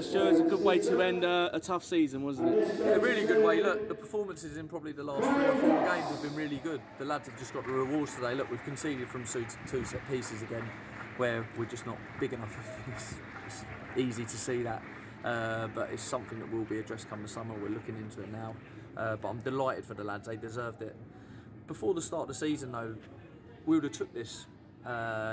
Stuart, it's a good way to end a tough season, wasn't it? Yeah, a really good way. Look, the performances in probably the last 3 or 4 games have been really good. The lads have just got the rewards today. Look, we've conceded from 2 set pieces again, where we're just not big enough. It's easy to see that, but it's something that will be addressed come the summer. We're looking into it now, but I'm delighted for the lads. They deserved it. Before the start of the season, though, we would have took this.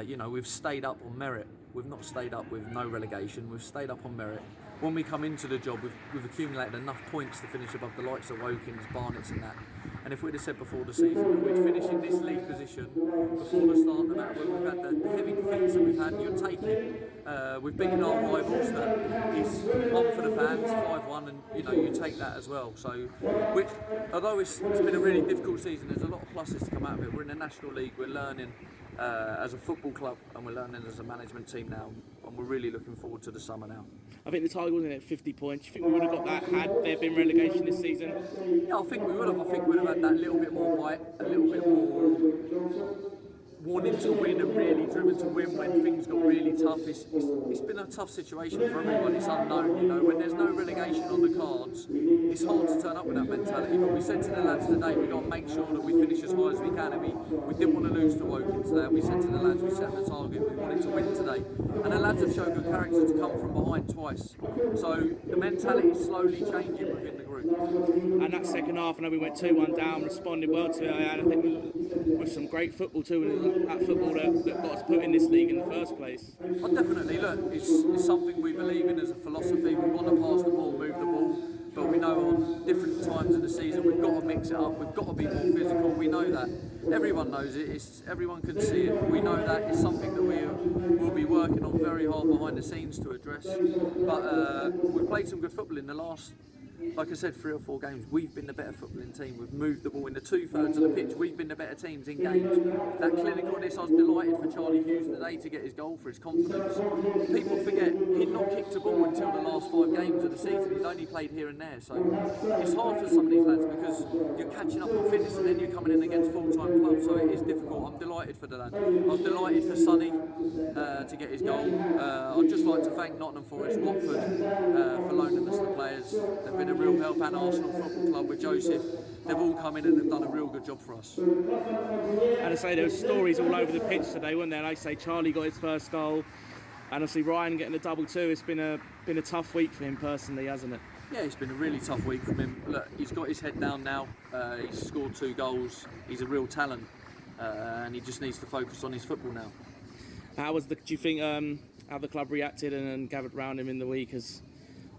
You know, we've stayed up on merit. We've not stayed up with no relegation. We've stayed up on merit. When we come into the job, we've accumulated enough points to finish above the likes of Wokins, Barnets and that. And if we'd have said before the season that we'd finish in this league position before the start, no matter whether we've had the heavy defeats that we've had, you'd take it. We've beaten our rivals, that is one for the fans, 5-1, and you know, you take that as well. So, although it's been a really difficult season, there's a lot of pluses to come out of it. We're in the National League, we're learning as a football club, and we're learning as a management team now, and we're really looking forward to the summer now. I think the target wasn't at 50 points. Do you think we would have got that had there been relegation this season? Yeah, I think we would have. I think we'd have had that little bit more bite, a little bit more wanting to win and really driven to win when things got really tough. It's been a tough situation for everyone. It's unknown, you know. When there's no relegation on the cards, it's hard to turn up with that mentality. But we said to the lads today, we've got to make sure that we finish as high as we can. And we didn't want to lose to Woking today. We said to the lads, we set the target, we wanted to win today. And the lads have shown good character to come from behind twice. So the mentality is slowly changing within the group. And that second half, I know we went 2-1 down, responded well to it. And I think with some great football too, that football that got us put in this league in the first place. Oh, definitely. Look, it's something we believe in as a philosophy. We want to pass the ball, move the ball, but we know on different times of the season we've got to mix it up. We've got to be more physical. We know that. Everyone knows it. Everyone can see it. We know that. It's something that we'll be working on very hard behind the scenes to address. But we've played some good football in the last, like I said, 3 or 4 games. We've been the better footballing team. We've moved the ball in the 2/3 of the pitch. We've been the better teams in games. That clinicalness, I was delighted for Charlie Hughes today to get his goal for his confidence. People forget he'd not kicked a ball until the last 5 games of the season. He'd only played here and there. So it's hard for some of these lads because you're catching up on fitness and then you're coming in against full-time clubs. So it is difficult. I'm delighted for the lad. I was delighted for Sonny to get his goal. I'd just like to thank Nottingham Forest, Watford for loaning us the players. They've been a real help, and Arsenal Football Club with Joseph. They've all come in and they've done a real good job for us. And I say there were stories all over the pitch today, weren't there? Like I say, Charlie got his first goal, and obviously Ryan getting a double too. It's been a tough week for him personally, hasn't it? Yeah, it's been a really tough week for him. Look, he's got his head down now. He's scored 2 goals. He's a real talent, and he just needs to focus on his football now. Do you think how the club reacted and gathered around him in the week has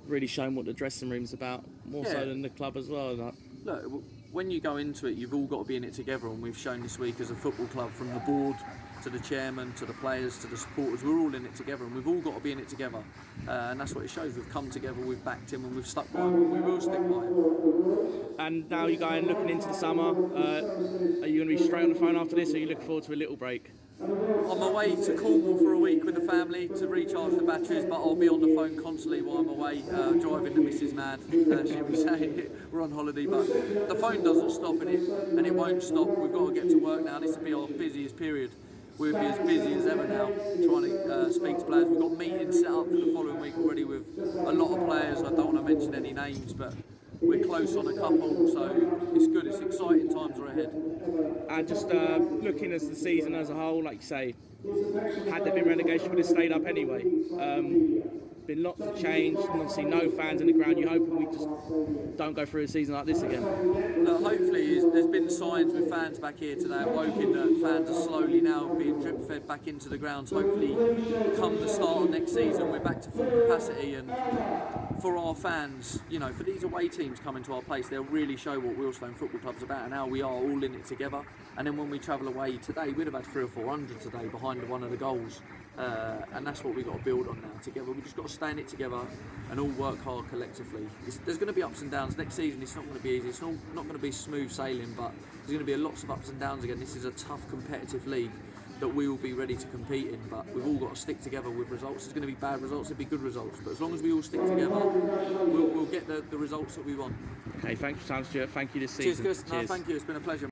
really shown what the dressing room's about, more so than the club as well? Look, when you go into it, you've all got to be in it together, and we've shown this week as a football club, from the board to the chairman to the players to the supporters, we're all in it together, and we've all got to be in it together, and that's what it shows. We've come together, we've backed him, and we've stuck by him, and we will stick by him. And now you're going looking into the summer. Are you going to be straight on the phone after this, or are you looking forward to a little break? On my way to Cornwall for a week with the family to recharge the batteries, but I'll be on the phone constantly while I'm away, driving the missus mad. She'll be saying we're on holiday, but the phone doesn't stop, and it won't stop. We've got to get to work now. This will be our busiest period. We'll be as busy as ever now, trying to speak to players. We've got meetings set up for the following week already with a lot of players. I don't want to mention any names, but we're close on a couple, so it's good. It's exciting times are ahead. And just looking at the season as a whole, like you say, had there been relegation, would have stayed up anyway. Been lots of change, and obviously no fans in the ground. You're hoping we just don't go through a season like this again. Look, hopefully, there's been signs with fans back here today at Woking that fans are slowly now being drip fed back into the grounds. Hopefully, come the start of next season, we're back to full capacity, and for our fans, you know, for these away teams coming to our place, they'll really show what Wealdstone Football Club's about and how we are all in it together. And then when we travel away today, we'd have had 300 or 400 today behind one of the goals. And that's what we've got to build on now together. We've just got to stay in it together and all work hard collectively. There's going to be ups and downs. Next season it's not going to be easy. It's not going to be smooth sailing, but there's going to be lots of ups and downs again. This is a tough competitive league that we will be ready to compete in, but we've all got to stick together with results. There's going to be bad results, there'll be good results, but as long as we all stick together, we'll get the results that we want. Okay, thanks for your time, Stuart. Thank you this season. Cheers, Chris. No, thank you. It's been a pleasure.